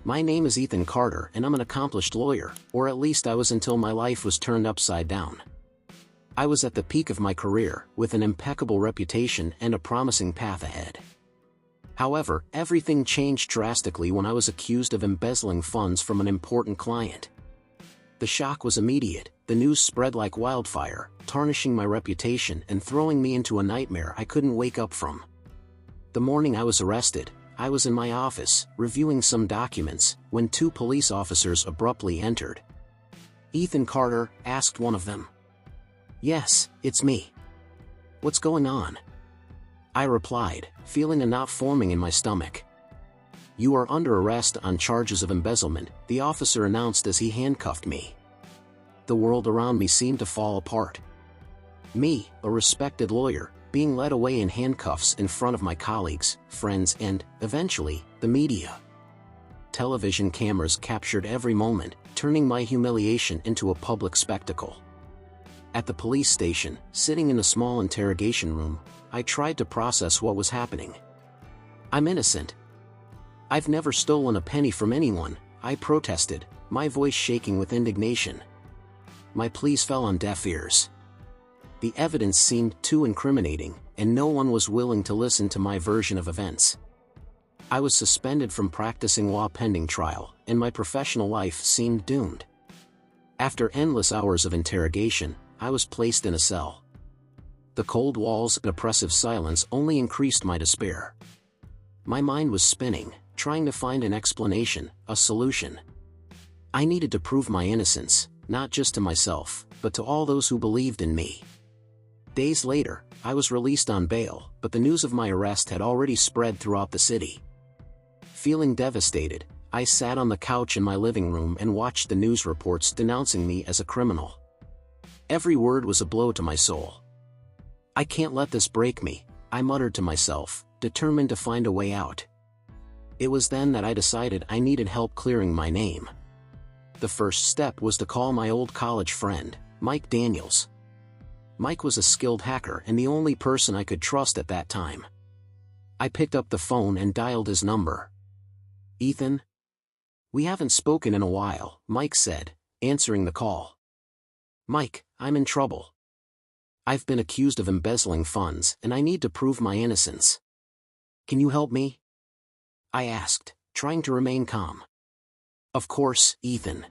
My name is Ethan Carter and I'm an accomplished lawyer, or at least I was until my life was turned upside down. I was at the peak of my career, with an impeccable reputation and a promising path ahead. However, everything changed drastically when I was accused of embezzling funds from an important client. The shock was immediate. The news spread like wildfire, tarnishing my reputation and throwing me into a nightmare I couldn't wake up from. The morning I was arrested, I was in my office, reviewing some documents, when two police officers abruptly entered. "Ethan Carter?" asked one of them. "Yes, it's me." "What's going on?" I replied, feeling a knot forming in my stomach. "You are under arrest on charges of embezzlement," the officer announced as he handcuffed me. The world around me seemed to fall apart. Me, a respected lawyer, being led away in handcuffs in front of my colleagues, friends and, eventually, the media. Television cameras captured every moment, turning my humiliation into a public spectacle. At the police station, sitting in a small interrogation room, I tried to process what was happening. "I'm innocent. I've never stolen a penny from anyone," I protested, my voice shaking with indignation. My pleas fell on deaf ears. The evidence seemed too incriminating, and no one was willing to listen to my version of events. I was suspended from practicing law pending trial, and my professional life seemed doomed. After endless hours of interrogation, I was placed in a cell. The cold walls and oppressive silence only increased my despair. My mind was spinning, trying to find an explanation, a solution. I needed to prove my innocence, not just to myself, but to all those who believed in me. Days later, I was released on bail, but the news of my arrest had already spread throughout the city. Feeling devastated, I sat on the couch in my living room and watched the news reports denouncing me as a criminal. Every word was a blow to my soul. "I can't let this break me," I muttered to myself, determined to find a way out. It was then that I decided I needed help clearing my name. The first step was to call my old college friend, Mike Daniels. Mike was a skilled hacker and the only person I could trust at that time. I picked up the phone and dialed his number. "Ethan? We haven't spoken in a while," Mike said, answering the call. "Mike, I'm in trouble. I've been accused of embezzling funds and I need to prove my innocence. Can you help me?" I asked, trying to remain calm. "Of course, Ethan.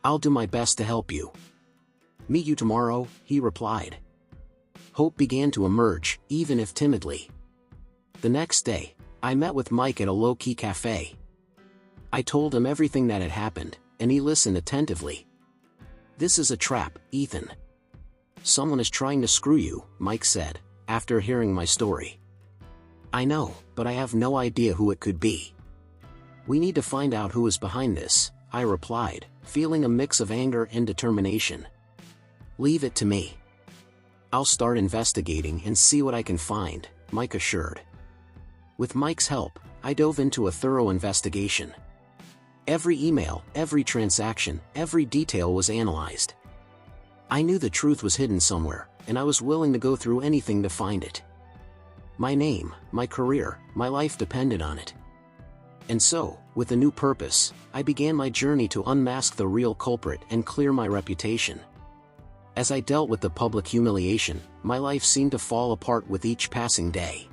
I'll do my best to help you. Meet you tomorrow," he replied. Hope began to emerge, even if timidly. The next day, I met with Mike at a low-key cafe. I told him everything that had happened, and he listened attentively. "This is a trap, Ethan. Someone is trying to screw you," Mike said, after hearing my story. "I know, but I have no idea who it could be." "We need to find out who is behind this," I replied, feeling a mix of anger and determination. "Leave it to me. I'll start investigating and see what I can find," Mike assured. With Mike's help, I dove into a thorough investigation. Every email, every transaction, every detail was analyzed. I knew the truth was hidden somewhere, and I was willing to go through anything to find it. My name, my career, my life depended on it. And so, with a new purpose, I began my journey to unmask the real culprit and clear my reputation. As I dealt with the public humiliation, my life seemed to fall apart with each passing day.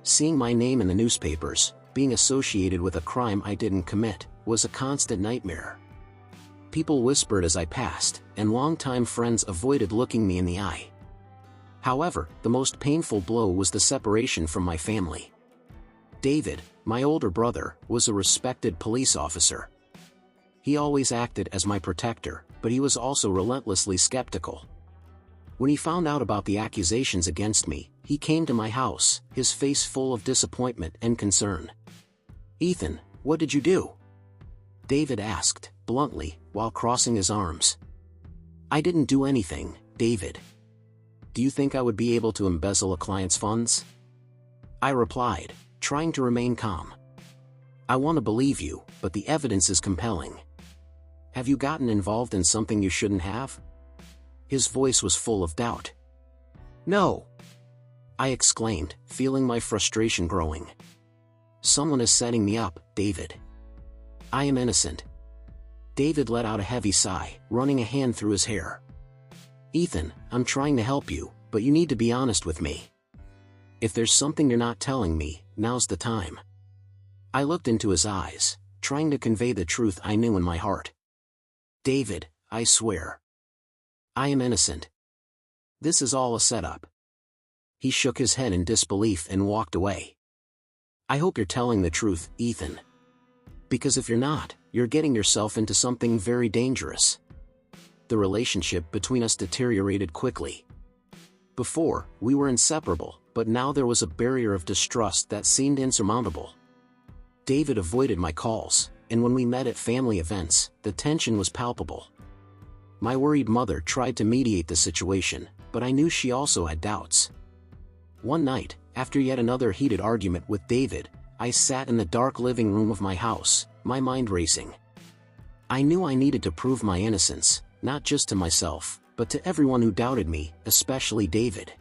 Seeing my name in the newspapers, being associated with a crime I didn't commit, was a constant nightmare. People whispered as I passed, and longtime friends avoided looking me in the eye. However, the most painful blow was the separation from my family. David, my older brother, was a respected police officer. He always acted as my protector, but he was also relentlessly skeptical. When he found out about the accusations against me, he came to my house, his face full of disappointment and concern. "Ethan, what did you do?" David asked, bluntly, while crossing his arms. "I didn't do anything, David. Do you think I would be able to embezzle a client's funds?" I replied, trying to remain calm. "I want to believe you, but the evidence is compelling. Have you gotten involved in something you shouldn't have?" His voice was full of doubt. "No!" I exclaimed, feeling my frustration growing. "Someone is setting me up, David. I am innocent. David let out a heavy sigh, running a hand through his hair. Ethan, I'm trying to help you, but you need to be honest with me. If there's something you're not telling me, now's the time. I looked into his eyes, trying to convey the truth I knew in my heart. David, I swear. I am innocent. This is all a setup. He shook his head in disbelief and walked away. I hope you're telling the truth, Ethan. Because if you're not, you're getting yourself into something very dangerous. The relationship between us deteriorated quickly. Before, we were inseparable, but now there was a barrier of distrust that seemed insurmountable. David avoided my calls, and when we met at family events, the tension was palpable. My worried mother tried to mediate the situation, but I knew she also had doubts. One night, after yet another heated argument with David, I sat in the dark living room of my house, my mind racing. I knew I needed to prove my innocence, not just to myself, but to everyone who doubted me, especially David.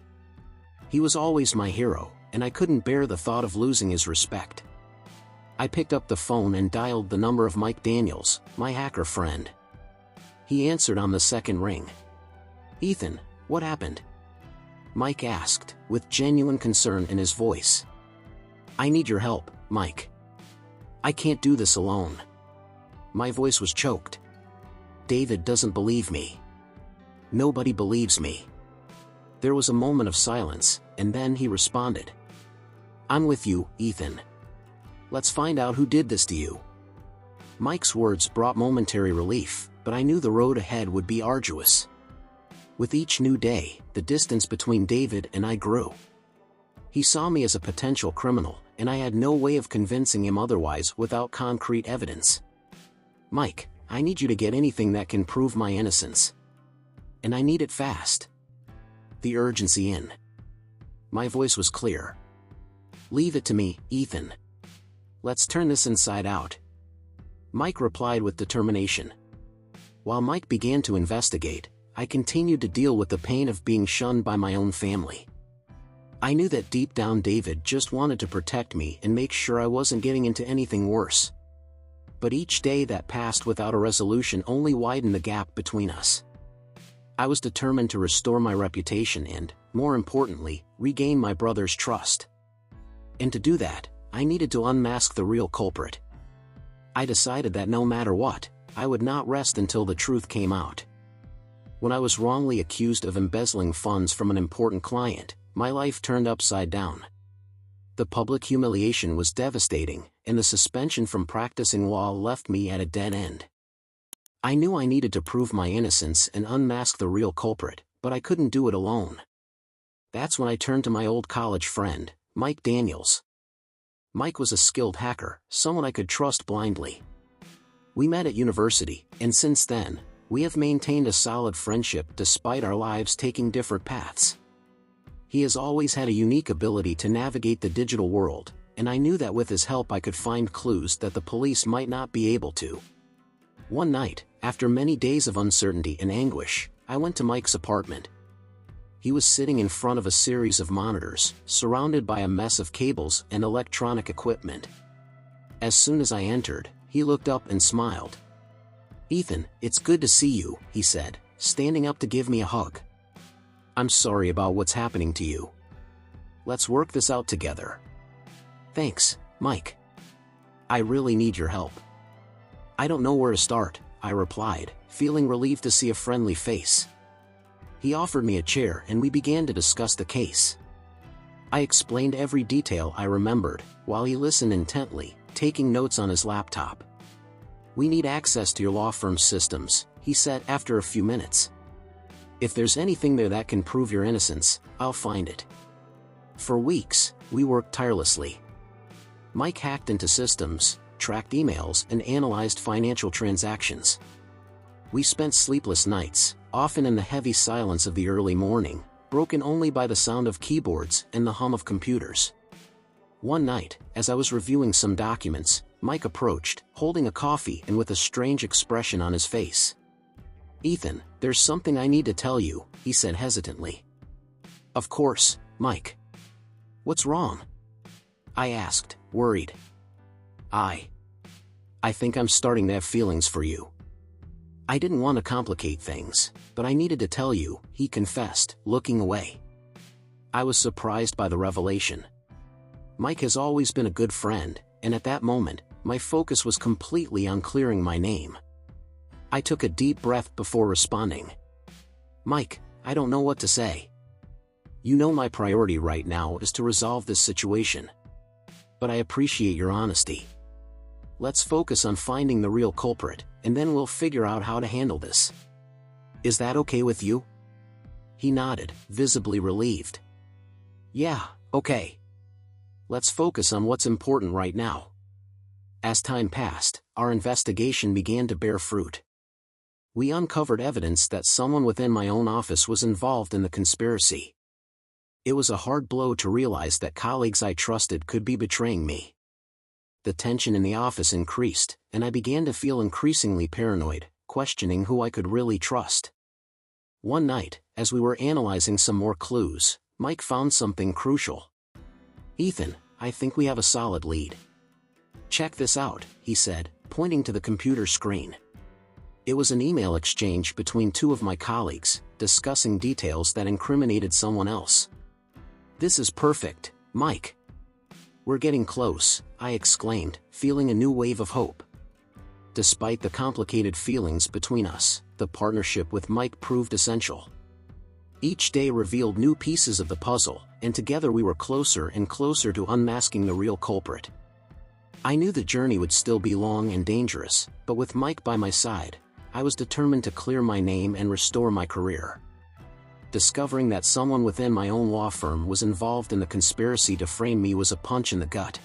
He was always my hero, and I couldn't bear the thought of losing his respect. I picked up the phone and dialed the number of Mike Daniels, my hacker friend. He answered on the second ring. Ethan, what happened? Mike asked, with genuine concern in his voice. I need your help, Mike. I can't do this alone. My voice was choked. David doesn't believe me. Nobody believes me. There was a moment of silence, and then he responded. I'm with you, Ethan. Let's find out who did this to you. Mike's words brought momentary relief, but I knew the road ahead would be arduous. With each new day, the distance between David and I grew. He saw me as a potential criminal, and I had no way of convincing him otherwise without concrete evidence. Mike, I need you to get anything that can prove my innocence. And I need it fast. The urgency in my voice was clear. Leave it to me, Ethan. Let's turn this inside out. Mike replied with determination. While Mike began to investigate, I continued to deal with the pain of being shunned by my own family. I knew that deep down David just wanted to protect me and make sure I wasn't getting into anything worse. But each day that passed without a resolution only widened the gap between us. I was determined to restore my reputation and, more importantly, regain my brother's trust. And to do that, I needed to unmask the real culprit. I decided that no matter what, I would not rest until the truth came out. When I was wrongly accused of embezzling funds from an important client, my life turned upside down. The public humiliation was devastating, and the suspension from practicing law left me at a dead end. I knew I needed to prove my innocence and unmask the real culprit, but I couldn't do it alone. That's when I turned to my old college friend, Mike Daniels. Mike was a skilled hacker, someone I could trust blindly. We met at university, and since then, we have maintained a solid friendship despite our lives taking different paths. He has always had a unique ability to navigate the digital world, and I knew that with his help I could find clues that the police might not be able to. One night, after many days of uncertainty and anguish, I went to Mike's apartment. He was sitting in front of a series of monitors, surrounded by a mess of cables and electronic equipment. As soon as I entered, he looked up and smiled. Ethan, it's good to see you, he said, standing up to give me a hug. I'm sorry about what's happening to you. Let's work this out together. Thanks, Mike. I really need your help. I don't know where to start, I replied, feeling relieved to see a friendly face. He offered me a chair and we began to discuss the case. I explained every detail I remembered, while he listened intently, taking notes on his laptop. We need access to your law firm's systems, he said after a few minutes. If there's anything there that can prove your innocence, I'll find it. For weeks, we worked tirelessly. Mike hacked into systems, tracked emails, and analyzed financial transactions. We spent sleepless nights, often in the heavy silence of the early morning, broken only by the sound of keyboards and the hum of computers. One night, as I was reviewing some documents, Mike approached, holding a coffee and with a strange expression on his face. Ethan, there's something I need to tell you, he said hesitantly. Of course, Mike. What's wrong? I asked, worried. I I think I'm starting to have feelings for you. I didn't want to complicate things, but I needed to tell you, he confessed, looking away. I was surprised by the revelation. Mike has always been a good friend, and at that moment, my focus was completely on clearing my name. I took a deep breath before responding. Mike, I don't know what to say. You know my priority right now is to resolve this situation. But I appreciate your honesty. Let's focus on finding the real culprit, and then we'll figure out how to handle this. Is that okay with you? He nodded, visibly relieved. Yeah, okay. Let's focus on what's important right now. As time passed, our investigation began to bear fruit. We uncovered evidence that someone within my own office was involved in the conspiracy. It was a hard blow to realize that colleagues I trusted could be betraying me. The tension in the office increased, and I began to feel increasingly paranoid, questioning who I could really trust. One night, as we were analyzing some more clues, Mike found something crucial. Ethan, I think we have a solid lead. Check this out, he said, pointing to the computer screen. It was an email exchange between two of my colleagues, discussing details that incriminated someone else. This is perfect, Mike. We're getting close, I exclaimed, feeling a new wave of hope. Despite the complicated feelings between us, the partnership with Mike proved essential. Each day revealed new pieces of the puzzle, and together we were closer and closer to unmasking the real culprit. I knew the journey would still be long and dangerous, but with Mike by my side, I was determined to clear my name and restore my career. Discovering that someone within my own law firm was involved in the conspiracy to frame me was a punch in the gut.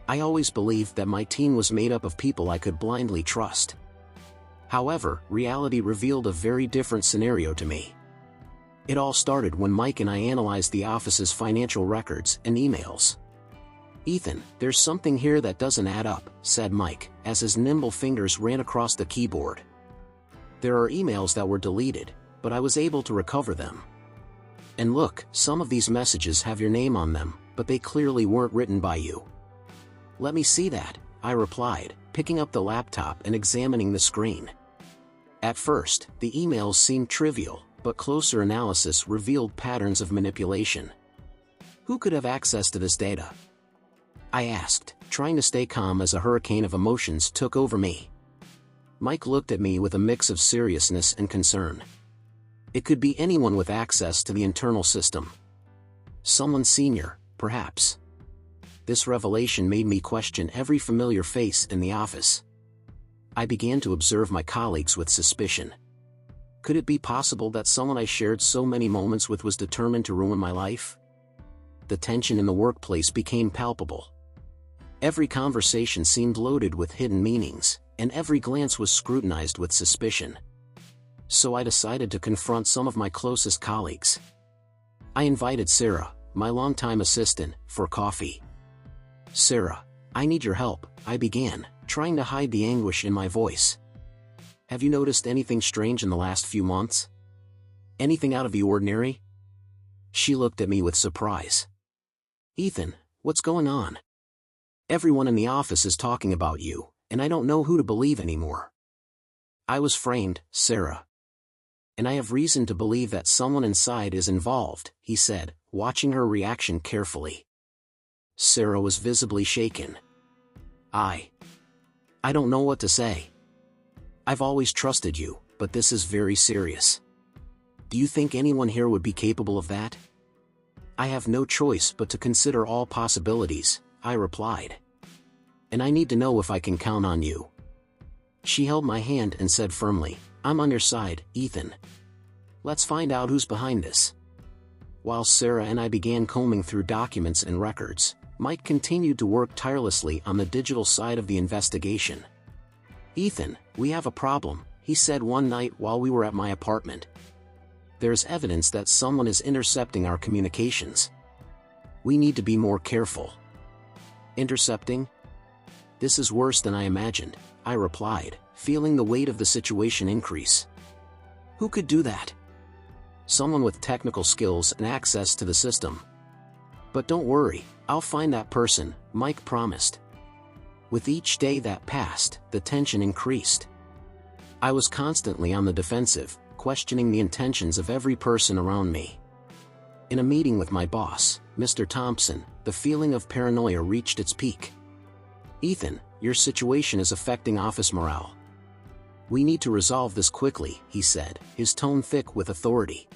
I always believed that my team was made up of people I could blindly trust. However, reality revealed a very different scenario to me. It all started when Mike and I analyzed the office's financial records and emails. Ethan, there's something here that doesn't add up, said Mike, as his nimble fingers ran across the keyboard. There are emails that were deleted, but I was able to recover them. And look, some of these messages have your name on them, but they clearly weren't written by you. Let me see that, I replied, picking up the laptop and examining the screen. At first, the emails seemed trivial, but closer analysis revealed patterns of manipulation. Who could have access to this data? I asked, trying to stay calm as a hurricane of emotions took over me. Mike looked at me with a mix of seriousness and concern. It could be anyone with access to the internal system. Someone senior, perhaps. This revelation made me question every familiar face in the office. I began to observe my colleagues with suspicion. Could it be possible that someone I shared so many moments with was determined to ruin my life? The tension in the workplace became palpable. Every conversation seemed loaded with hidden meanings, and every glance was scrutinized with suspicion. So I decided to confront some of my closest colleagues. I invited Sarah, my longtime assistant, for coffee. Sarah, I need your help, I began, trying to hide the anguish in my voice. Have you noticed anything strange in the last few months? Anything out of the ordinary? She looked at me with surprise. Ethan, what's going on? Everyone in the office is talking about you, and I don't know who to believe anymore. I was framed, Sarah. And I have reason to believe that someone inside is involved, he said, watching her reaction carefully. Sarah was visibly shaken. I don't know what to say. I've always trusted you, but this is very serious. Do you think anyone here would be capable of that? I have no choice but to consider all possibilities, I replied. And I need to know if I can count on you. She held my hand and said firmly, I'm on your side, Ethan. Let's find out who's behind this. While Sarah and I began combing through documents and records, Mike continued to work tirelessly on the digital side of the investigation. Ethan, we have a problem, he said one night while we were at my apartment. There's evidence that someone is intercepting our communications. We need to be more careful. Intercepting? This is worse than I imagined, I replied, feeling the weight of the situation increase. Who could do that? Someone with technical skills and access to the system. But don't worry, I'll find that person, Mike promised. With each day that passed, the tension increased. I was constantly on the defensive, questioning the intentions of every person around me. In a meeting with my boss, Mr. Thompson, the feeling of paranoia reached its peak. "Ethan, your situation is affecting office morale. We need to resolve this quickly," he said, his tone thick with authority.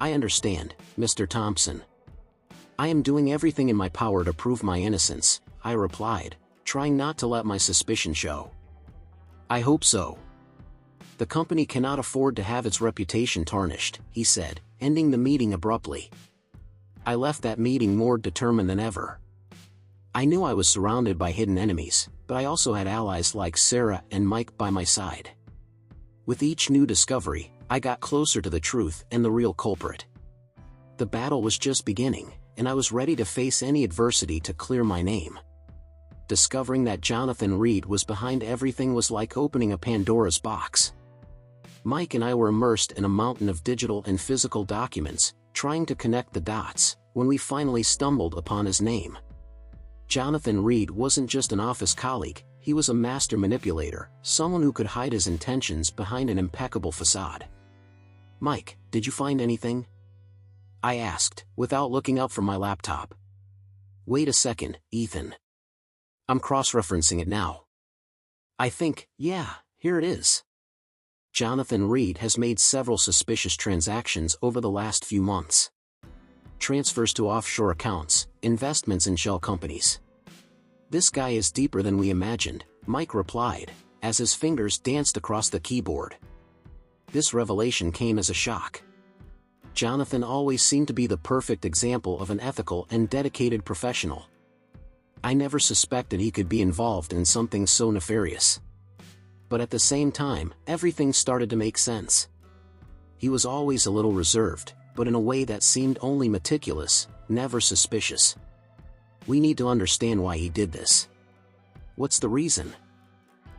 "I understand, Mr. Thompson. I am doing everything in my power to prove my innocence," I replied, trying not to let my suspicion show. "I hope so. The company cannot afford to have its reputation tarnished," he said, ending the meeting abruptly. I left that meeting more determined than ever. I knew I was surrounded by hidden enemies, but I also had allies like Sarah and Mike by my side. With each new discovery, I got closer to the truth and the real culprit. The battle was just beginning, and I was ready to face any adversity to clear my name. Discovering that Jonathan Reed was behind everything was like opening a Pandora's box. Mike and I were immersed in a mountain of digital and physical documents, trying to connect the dots, when we finally stumbled upon his name. Jonathan Reed wasn't just an office colleague, he was a master manipulator, someone who could hide his intentions behind an impeccable facade. "Mike, did you find anything?" I asked, without looking up from my laptop. "Wait a second, Ethan. I'm cross-referencing it now. I think, yeah, here it is. Jonathan Reed has made several suspicious transactions over the last few months. Transfers to offshore accounts, investments in shell companies. This guy is deeper than we imagined," Mike replied, as his fingers danced across the keyboard. This revelation came as a shock. Jonathan always seemed to be the perfect example of an ethical and dedicated professional. I never suspected he could be involved in something so nefarious. But at the same time, everything started to make sense. He was always a little reserved, but in a way that seemed only meticulous, never suspicious. We need to understand why he did this. What's the reason?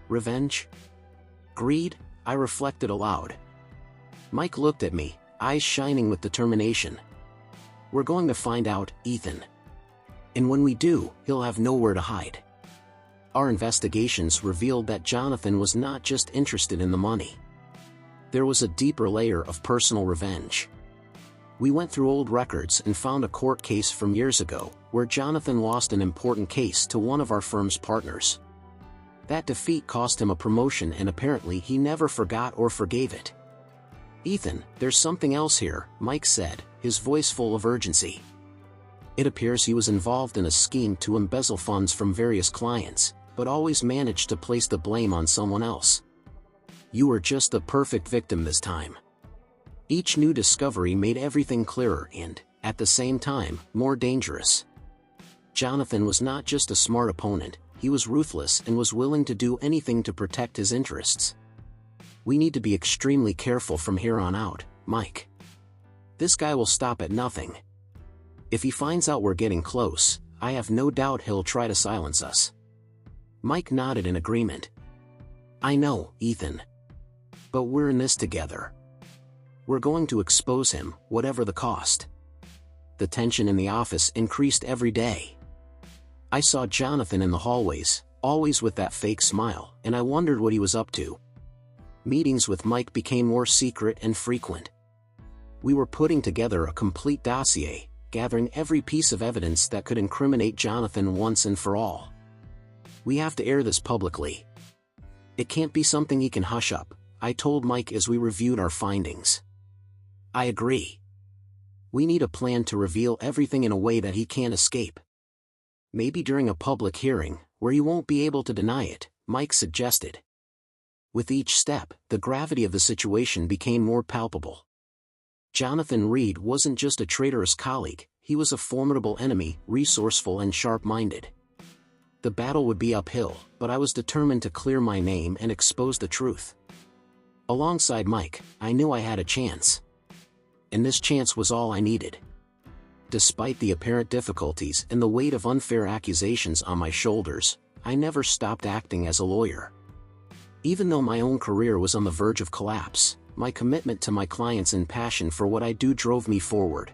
Revenge? Greed? I reflected aloud. Mike looked at me, eyes shining with determination. "We're going to find out, Ethan. And when we do, he'll have nowhere to hide." Our investigations revealed that Jonathan was not just interested in the money. There was a deeper layer of personal revenge. We went through old records and found a court case from years ago, where Jonathan lost an important case to one of our firm's partners. That defeat cost him a promotion, and apparently he never forgot or forgave it. "Ethan, there's something else here," Mike said, his voice full of urgency. "It appears he was involved in a scheme to embezzle funds from various clients, but always managed to place the blame on someone else. You were just the perfect victim this time." Each new discovery made everything clearer and, at the same time, more dangerous. Jonathan was not just a smart opponent, he was ruthless and was willing to do anything to protect his interests. "We need to be extremely careful from here on out, Mike. This guy will stop at nothing. If he finds out we're getting close, I have no doubt he'll try to silence us." Mike nodded in agreement. "I know, Ethan. But we're in this together. We're going to expose him, whatever the cost." The tension in the office increased every day. I saw Jonathan in the hallways, always with that fake smile, and I wondered what he was up to. Meetings with Mike became more secret and frequent. We were putting together a complete dossier, gathering every piece of evidence that could incriminate Jonathan once and for all. "We have to air this publicly. It can't be something he can hush up," I told Mike as we reviewed our findings. "I agree. We need a plan to reveal everything in a way that he can't escape. Maybe during a public hearing, where he won't be able to deny it," Mike suggested. With each step, the gravity of the situation became more palpable. Jonathan Reed wasn't just a traitorous colleague, he was a formidable enemy, resourceful and sharp-minded. The battle would be uphill, but I was determined to clear my name and expose the truth. Alongside Mike, I knew I had a chance. And this chance was all I needed. Despite the apparent difficulties and the weight of unfair accusations on my shoulders, I never stopped acting as a lawyer. Even though my own career was on the verge of collapse, my commitment to my clients and passion for what I do drove me forward.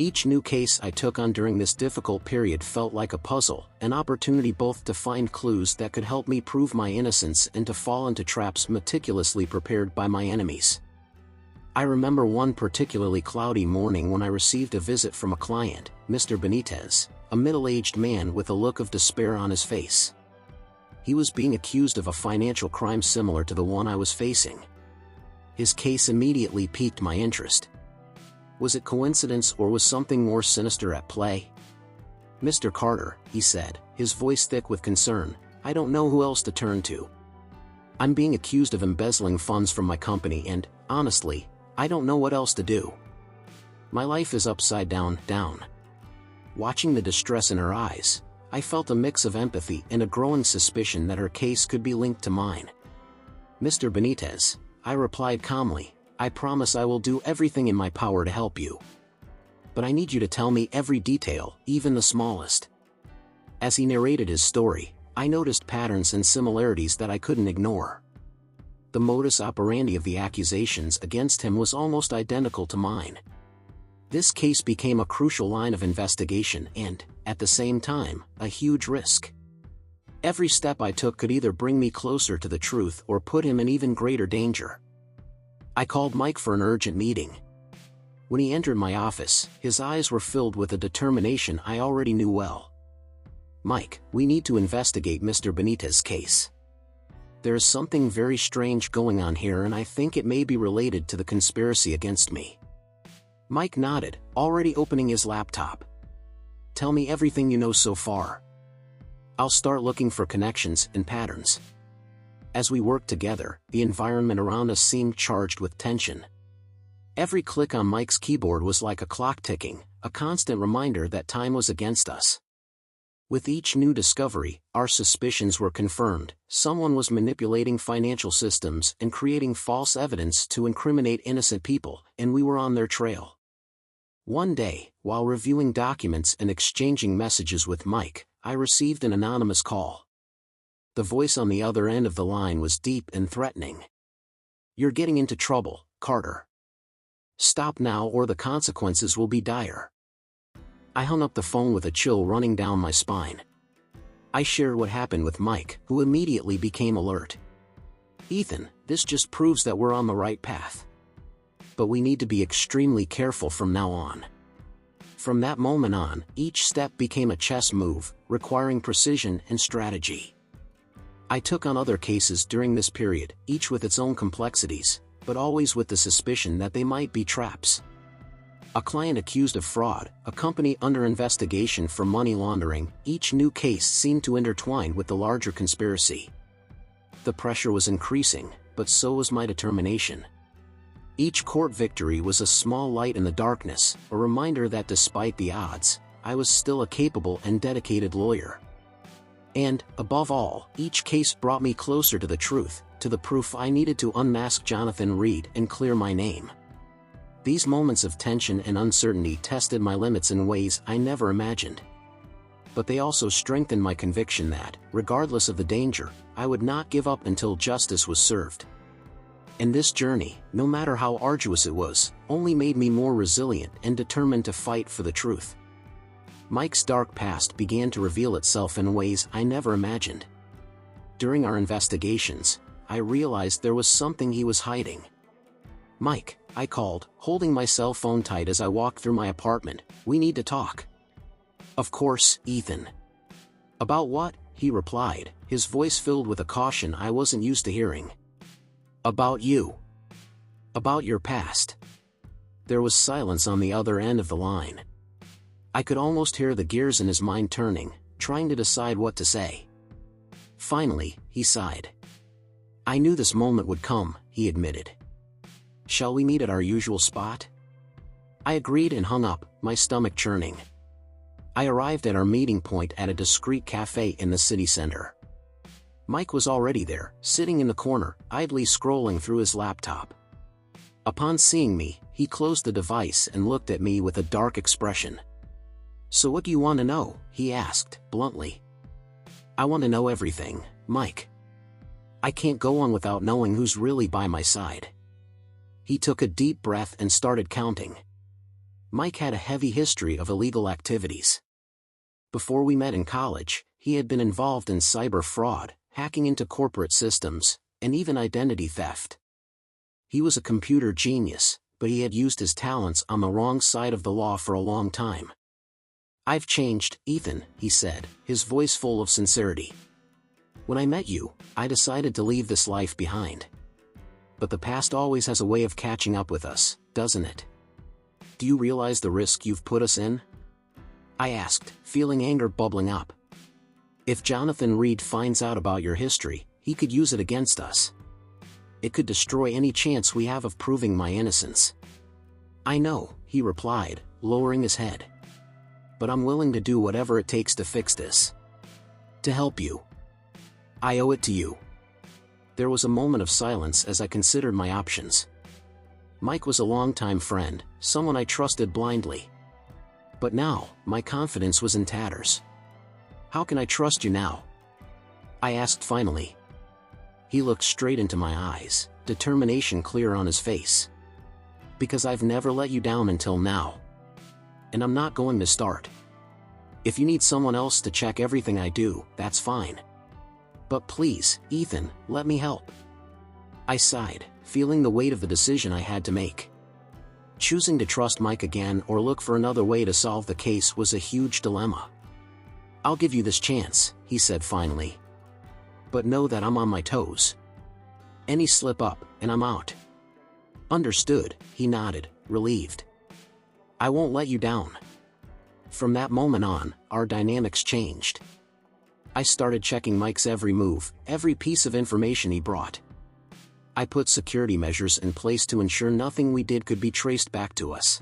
Each new case I took on during this difficult period felt like a puzzle, an opportunity both to find clues that could help me prove my innocence and to fall into traps meticulously prepared by my enemies. I remember one particularly cloudy morning when I received a visit from a client, Mr. Benitez, a middle-aged man with a look of despair on his face. He was being accused of a financial crime similar to the one I was facing. His case immediately piqued my interest. Was it coincidence or was something more sinister at play? "Mr. Carter," he said, his voice thick with concern, "I don't know who else to turn to. I'm being accused of embezzling funds from my company and, honestly, I don't know what else to do. My life is upside down." Watching the distress in her eyes, I felt a mix of empathy and a growing suspicion that her case could be linked to mine. "Mr. Benitez," I replied calmly, "I promise I will do everything in my power to help you. But I need you to tell me every detail, even the smallest." As he narrated his story, I noticed patterns and similarities that I couldn't ignore. The modus operandi of the accusations against him was almost identical to mine. This case became a crucial line of investigation and, at the same time, a huge risk. Every step I took could either bring me closer to the truth or put him in even greater danger. I called Mike for an urgent meeting. When he entered my office, his eyes were filled with a determination I already knew well. "Mike, we need to investigate Mr. Benitez's case. There is something very strange going on here and I think it may be related to the conspiracy against me." Mike nodded, already opening his laptop. "Tell me everything you know so far. I'll start looking for connections and patterns." As we worked together, the environment around us seemed charged with tension. Every click on Mike's keyboard was like a clock ticking, a constant reminder that time was against us. With each new discovery, our suspicions were confirmed. Someone was manipulating financial systems and creating false evidence to incriminate innocent people, and we were on their trail. One day, while reviewing documents and exchanging messages with Mike, I received an anonymous call. The voice on the other end of the line was deep and threatening. "You're getting into trouble, Carter. Stop now or the consequences will be dire." I hung up the phone with a chill running down my spine. I shared what happened with Mike, who immediately became alert. "Ethan, this just proves that we're on the right path. But we need to be extremely careful from now on." From that moment on, each step became a chess move, requiring precision and strategy. I took on other cases during this period, each with its own complexities, but always with the suspicion that they might be traps. A client accused of fraud, a company under investigation for money laundering, each new case seemed to intertwine with the larger conspiracy. The pressure was increasing, but so was my determination. Each court victory was a small light in the darkness, a reminder that despite the odds, I was still a capable and dedicated lawyer. And, above all, each case brought me closer to the truth, to the proof I needed to unmask Jonathan Reed and clear my name. These moments of tension and uncertainty tested my limits in ways I never imagined. But they also strengthened my conviction that, regardless of the danger, I would not give up until justice was served. And this journey, no matter how arduous it was, only made me more resilient and determined to fight for the truth. Mike's dark past began to reveal itself in ways I never imagined. During our investigations, I realized there was something he was hiding. "Mike," I called, holding my cell phone tight as I walked through my apartment, "we need to talk." "Of course, Ethan." "About what?" he replied, his voice filled with a caution I wasn't used to hearing. "About you. About your past." There was silence on the other end of the line. I could almost hear the gears in his mind turning, trying to decide what to say. Finally, he sighed. "I knew this moment would come," he admitted. "Shall we meet at our usual spot?" I agreed and hung up, my stomach churning. I arrived at our meeting point at a discreet cafe in the city center. Mike was already there, sitting in the corner, idly scrolling through his laptop. Upon seeing me, he closed the device and looked at me with a dark expression. "So what do you want to know?" he asked, bluntly. "I want to know everything, Mike. I can't go on without knowing who's really by my side." He took a deep breath and started counting. Mike had a heavy history of illegal activities. Before we met in college, he had been involved in cyber fraud, hacking into corporate systems, and even identity theft. He was a computer genius, but he had used his talents on the wrong side of the law for a long time. "I've changed, Ethan," he said, his voice full of sincerity. "When I met you, I decided to leave this life behind. But the past always has a way of catching up with us, doesn't it? Do you realize the risk you've put us in?" I asked, feeling anger bubbling up. "If Jonathan Reed finds out about your history, he could use it against us. It could destroy any chance we have of proving my innocence." "I know," he replied, lowering his head. "But I'm willing to do whatever it takes to fix this. To help you. I owe it to you." There was a moment of silence as I considered my options. Mike was a longtime friend, someone I trusted blindly. But now, my confidence was in tatters. "How can I trust you now?" I asked finally. He looked straight into my eyes, determination clear on his face. "Because I've never let you down until now. And I'm not going to start. If you need someone else to check everything I do, that's fine. But please, Ethan, let me help." I sighed, feeling the weight of the decision I had to make. Choosing to trust Mike again or look for another way to solve the case was a huge dilemma. "I'll give you this chance," he said finally. "But know that I'm on my toes. Any slip up, and I'm out." "Understood," he nodded, relieved. "I won't let you down." From that moment on, our dynamics changed. I started checking Mike's every move, every piece of information he brought. I put security measures in place to ensure nothing we did could be traced back to us.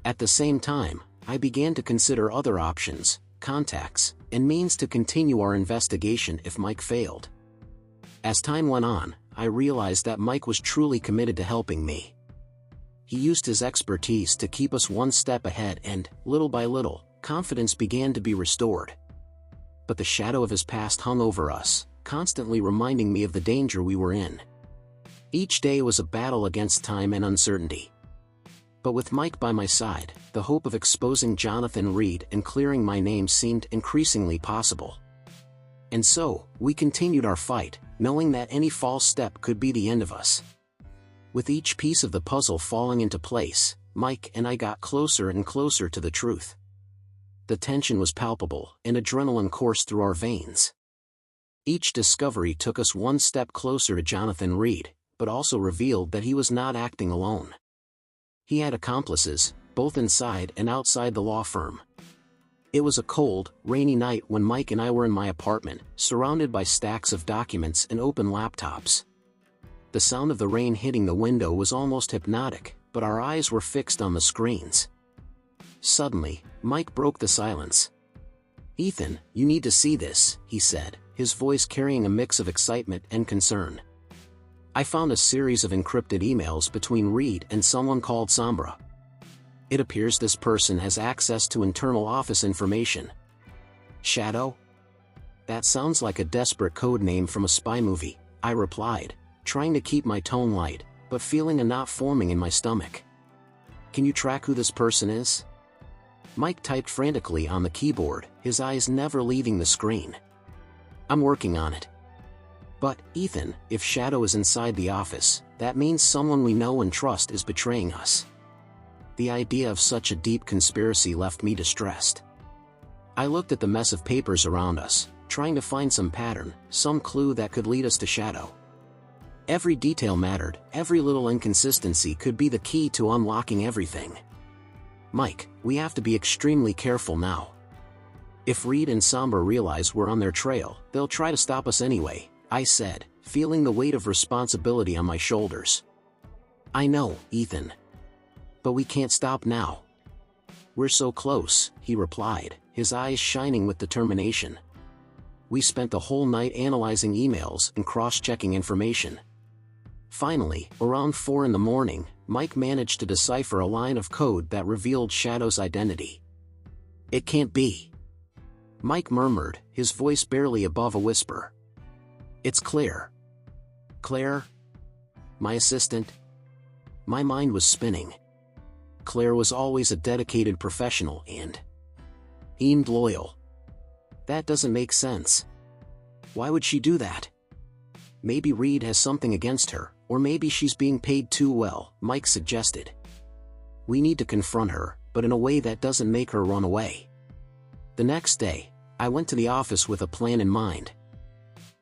At the same time, I began to consider other options, contacts, and means to continue our investigation if Mike failed. As time went on, I realized that Mike was truly committed to helping me. He used his expertise to keep us one step ahead and, little by little, confidence began to be restored. But the shadow of his past hung over us, constantly reminding me of the danger we were in. Each day was a battle against time and uncertainty. But with Mike by my side, the hope of exposing Jonathan Reed and clearing my name seemed increasingly possible. And so, we continued our fight, knowing that any false step could be the end of us. With each piece of the puzzle falling into place, Mike and I got closer and closer to the truth. The tension was palpable, and adrenaline coursed through our veins. Each discovery took us one step closer to Jonathan Reed, but also revealed that he was not acting alone. He had accomplices, both inside and outside the law firm. It was a cold, rainy night when Mike and I were in my apartment, surrounded by stacks of documents and open laptops. The sound of the rain hitting the window was almost hypnotic, but our eyes were fixed on the screens. Suddenly, Mike broke the silence. "Ethan, you need to see this," he said, his voice carrying a mix of excitement and concern. "I found a series of encrypted emails between Reed and someone called Sombra. It appears this person has access to internal office information." "Shadow? That sounds like a desperate code name from a spy movie," I replied, trying to keep my tone light, but feeling a knot forming in my stomach. "Can you track who this person is?" Mike typed frantically on the keyboard, his eyes never leaving the screen. "I'm working on it." "But, Ethan, if Shadow is inside the office, that means someone we know and trust is betraying us." The idea of such a deep conspiracy left me distressed. I looked at the mess of papers around us, trying to find some pattern, some clue that could lead us to Shadow. Every detail mattered, every little inconsistency could be the key to unlocking everything. "Mike, we have to be extremely careful now. If Reed and Sombra realize we're on their trail, they'll try to stop us anyway," I said, feeling the weight of responsibility on my shoulders. "I know, Ethan. But we can't stop now." "We're so close," he replied, his eyes shining with determination. We spent the whole night analyzing emails and cross-checking information. Finally, around 4 in the morning, Mike managed to decipher a line of code that revealed Shadow's identity. "It can't be," Mike murmured, his voice barely above a whisper. "It's Claire." "Claire? My assistant?" My mind was spinning. Claire was always a dedicated professional and loyal. That doesn't make sense. Why would she do that? Maybe Reed has something against her, or maybe she's being paid too well, Mike suggested. We need to confront her, but in a way that doesn't make her run away. The next day, I went to the office with a plan in mind.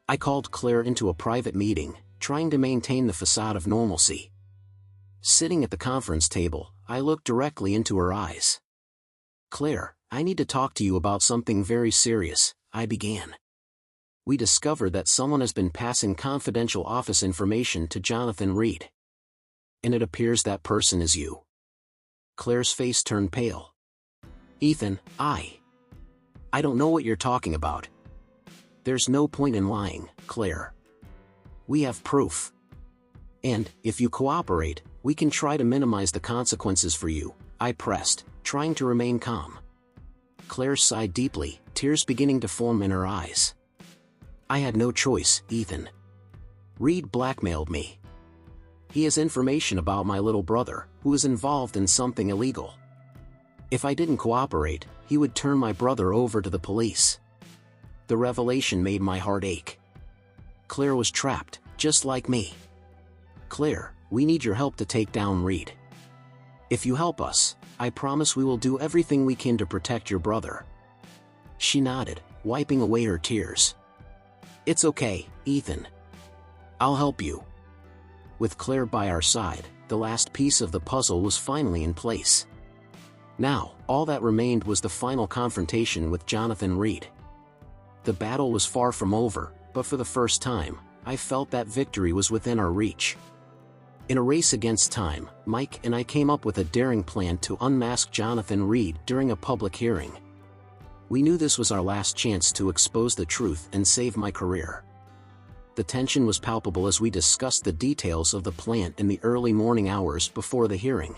I called Claire into a private meeting, trying to maintain the facade of normalcy. Sitting at the conference table, I looked directly into her eyes. "Claire, I need to talk to you about something very serious," I began. "We discovered that someone has been passing confidential office information to Jonathan Reed. And it appears that person is you." Claire's face turned pale. "Ethan, I don't know what you're talking about." "There's no point in lying, Claire. We have proof. And, if you cooperate, we can try to minimize the consequences for you," I pressed, trying to remain calm. Claire sighed deeply, tears beginning to form in her eyes. "I had no choice, Ethan. Reed blackmailed me. He has information about my little brother, who is involved in something illegal. If I didn't cooperate, he would turn my brother over to the police." The revelation made my heart ache. Claire was trapped, just like me. "Claire, we need your help to take down Reed. If you help us, I promise we will do everything we can to protect your brother." She nodded, wiping away her tears. "It's okay, Ethan. I'll help you." With Claire by our side, the last piece of the puzzle was finally in place. Now, all that remained was the final confrontation with Jonathan Reed. The battle was far from over, but for the first time, I felt that victory was within our reach. In a race against time, Mike and I came up with a daring plan to unmask Jonathan Reed during a public hearing. We knew this was our last chance to expose the truth and save my career. The tension was palpable as we discussed the details of the plan in the early morning hours before the hearing.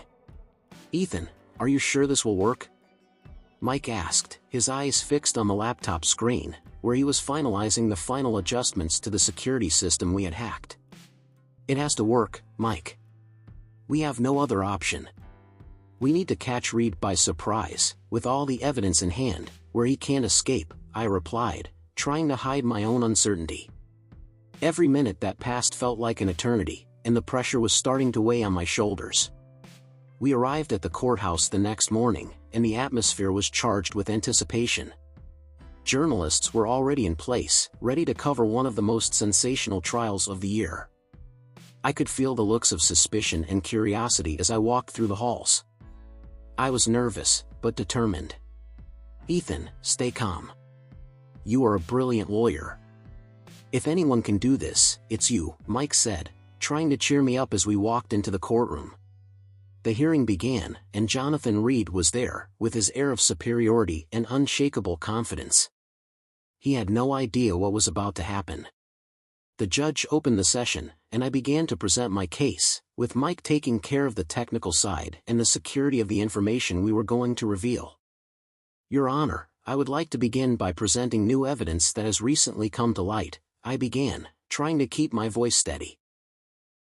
"Ethan, are you sure this will work?" Mike asked, his eyes fixed on the laptop screen, where he was finalizing the final adjustments to the security system we had hacked. "It has to work, Mike. We have no other option. We need to catch Reed by surprise, with all the evidence in hand, where he can't escape," I replied, trying to hide my own uncertainty. Every minute that passed felt like an eternity, and the pressure was starting to weigh on my shoulders. We arrived at the courthouse the next morning, and the atmosphere was charged with anticipation. Journalists were already in place, ready to cover one of the most sensational trials of the year. I could feel the looks of suspicion and curiosity as I walked through the halls. I was nervous, but determined. "Ethan, stay calm. You are a brilliant lawyer. If anyone can do this, it's you," Mike said, trying to cheer me up as we walked into the courtroom. The hearing began, and Jonathan Reed was there, with his air of superiority and unshakable confidence. He had no idea what was about to happen. The judge opened the session, and I began to present my case, with Mike taking care of the technical side and the security of the information we were going to reveal. "Your Honor, I would like to begin by presenting new evidence that has recently come to light," I began, trying to keep my voice steady.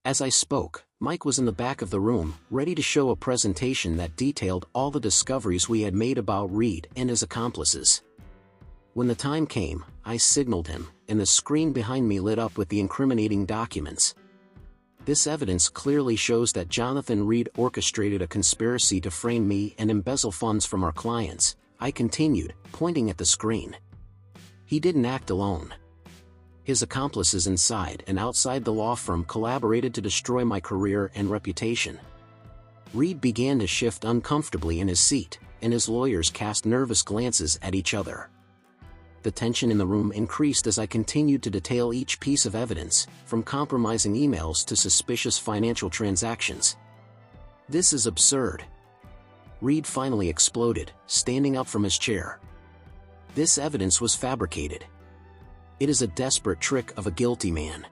As I spoke, Mike was in the back of the room, ready to show a presentation that detailed all the discoveries we had made about Reed and his accomplices. When the time came, I signaled him, and the screen behind me lit up with the incriminating documents. "This evidence clearly shows that Jonathan Reed orchestrated a conspiracy to frame me and embezzle funds from our clients," I continued, pointing at the screen. "He didn't act alone. His accomplices inside and outside the law firm collaborated to destroy my career and reputation." Reed began to shift uncomfortably in his seat, and his lawyers cast nervous glances at each other. The tension in the room increased as I continued to detail each piece of evidence, from compromising emails to suspicious financial transactions. "This is absurd." Reed finally exploded, standing up from his chair. "This evidence was fabricated. It is a desperate trick of a guilty man.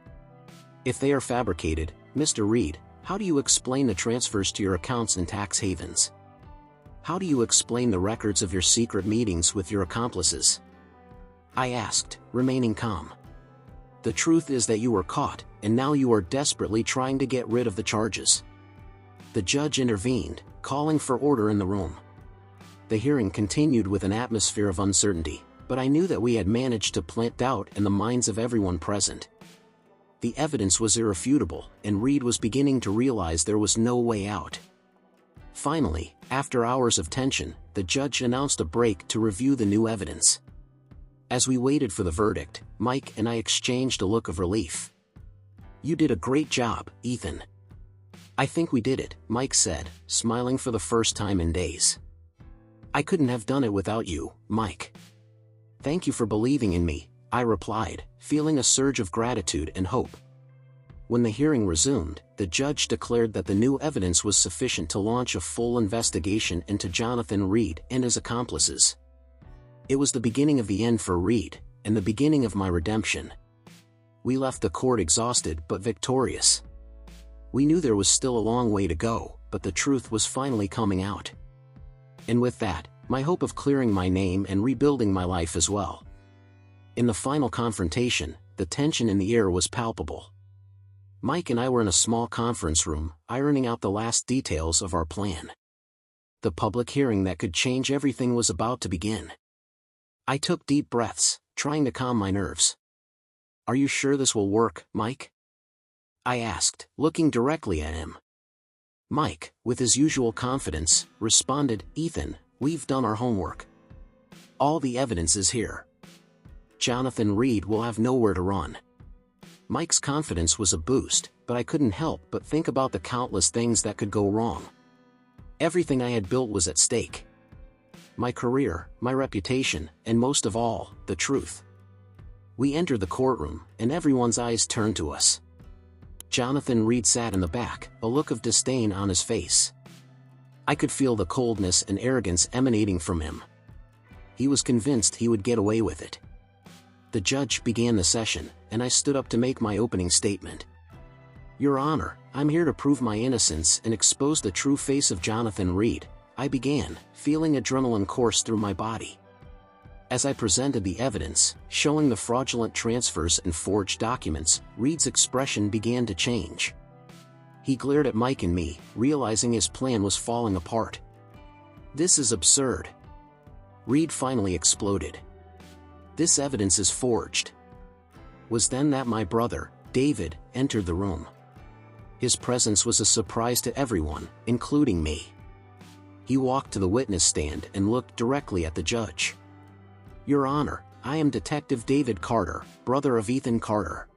If they are fabricated, Mr. Reed, how do you explain the transfers to your accounts in tax havens? How do you explain the records of your secret meetings with your accomplices?" I asked, remaining calm. "The truth is that you were caught, and now you are desperately trying to get rid of the charges." The judge intervened, calling for order in the room. The hearing continued with an atmosphere of uncertainty, but I knew that we had managed to plant doubt in the minds of everyone present. The evidence was irrefutable, and Reed was beginning to realize there was no way out. Finally, after hours of tension, the judge announced a break to review the new evidence. As we waited for the verdict, Mike and I exchanged a look of relief. "You did a great job, Ethan." "I think we did it," Mike said, smiling for the first time in days. "I couldn't have done it without you, Mike." "Thank you for believing in me," I replied, feeling a surge of gratitude and hope. When the hearing resumed, the judge declared that the new evidence was sufficient to launch a full investigation into Jonathan Reed and his accomplices. It was the beginning of the end for Reed, and the beginning of my redemption. We left the court exhausted but victorious. We knew there was still a long way to go, but the truth was finally coming out. And with that, my hope of clearing my name and rebuilding my life as well. In the final confrontation, the tension in the air was palpable. Mike and I were in a small conference room, ironing out the last details of our plan. The public hearing that could change everything was about to begin. I took deep breaths, trying to calm my nerves. "Are you sure this will work, Mike?" I asked, looking directly at him. Mike, with his usual confidence, responded, "Ethan, we've done our homework. All the evidence is here. Jonathan Reed will have nowhere to run." Mike's confidence was a boost, but I couldn't help but think about the countless things that could go wrong. Everything I had built was at stake. My career, my reputation, and most of all, the truth. We entered the courtroom, and everyone's eyes turned to us. Jonathan Reed sat in the back, a look of disdain on his face. I could feel the coldness and arrogance emanating from him. He was convinced he would get away with it. The judge began the session, and I stood up to make my opening statement. "Your Honor, I'm here to prove my innocence and expose the true face of Jonathan Reed," I began, feeling adrenaline course through my body. As I presented the evidence, showing the fraudulent transfers and forged documents, Reed's expression began to change. He glared at Mike and me, realizing his plan was falling apart. "This is absurd." Reed finally exploded. "This evidence is forged." Was then that my brother, David, entered the room. His presence was a surprise to everyone, including me. He walked to the witness stand and looked directly at the judge. "Your Honor, I am Detective David Carter, brother of Ethan Carter.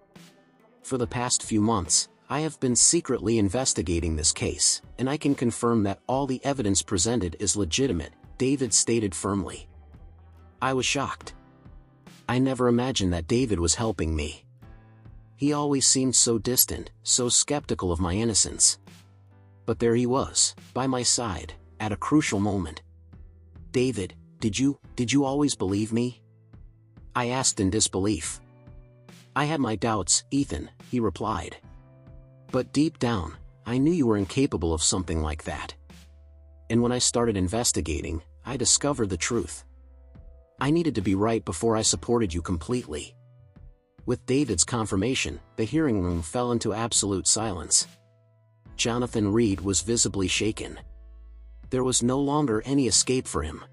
For the past few months, I have been secretly investigating this case, and I can confirm that all the evidence presented is legitimate," David stated firmly. I was shocked. I never imagined that David was helping me. He always seemed so distant, so skeptical of my innocence. But there he was, by my side, at a crucial moment. "David, did you always believe me?" I asked in disbelief. "I had my doubts, Ethan," he replied. "But deep down, I knew you were incapable of something like that. And when I started investigating, I discovered the truth. I needed to be right before I supported you completely." With David's confirmation, the hearing room fell into absolute silence. Jonathan Reed was visibly shaken. There was no longer any escape for him.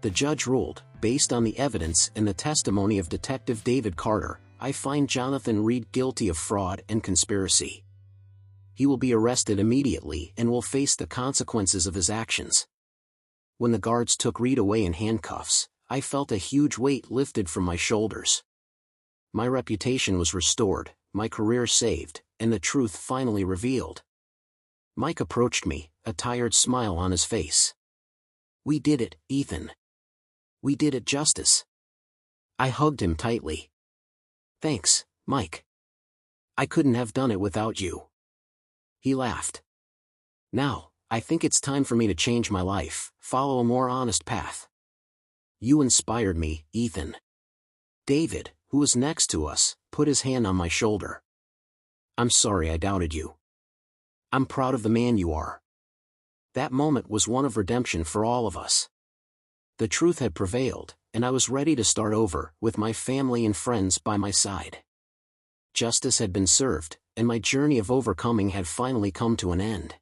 The judge ruled, based on the evidence and the testimony of Detective David Carter, I find Jonathan Reed guilty of fraud and conspiracy. He will be arrested immediately and will face the consequences of his actions. When the guards took Reed away in handcuffs, I felt a huge weight lifted from my shoulders. My reputation was restored, my career saved, and the truth finally revealed. Mike approached me, a tired smile on his face. "We did it, Ethan. We did it justice." I hugged him tightly. "Thanks, Mike. I couldn't have done it without you." He laughed. "Now, I think it's time for me to change my life, follow a more honest path. You inspired me, Ethan." David, who was next to us, put his hand on my shoulder. "I'm sorry I doubted you. I'm proud of the man you are." That moment was one of redemption for all of us. The truth had prevailed, and I was ready to start over, with my family and friends by my side. Justice had been served, and my journey of overcoming had finally come to an end.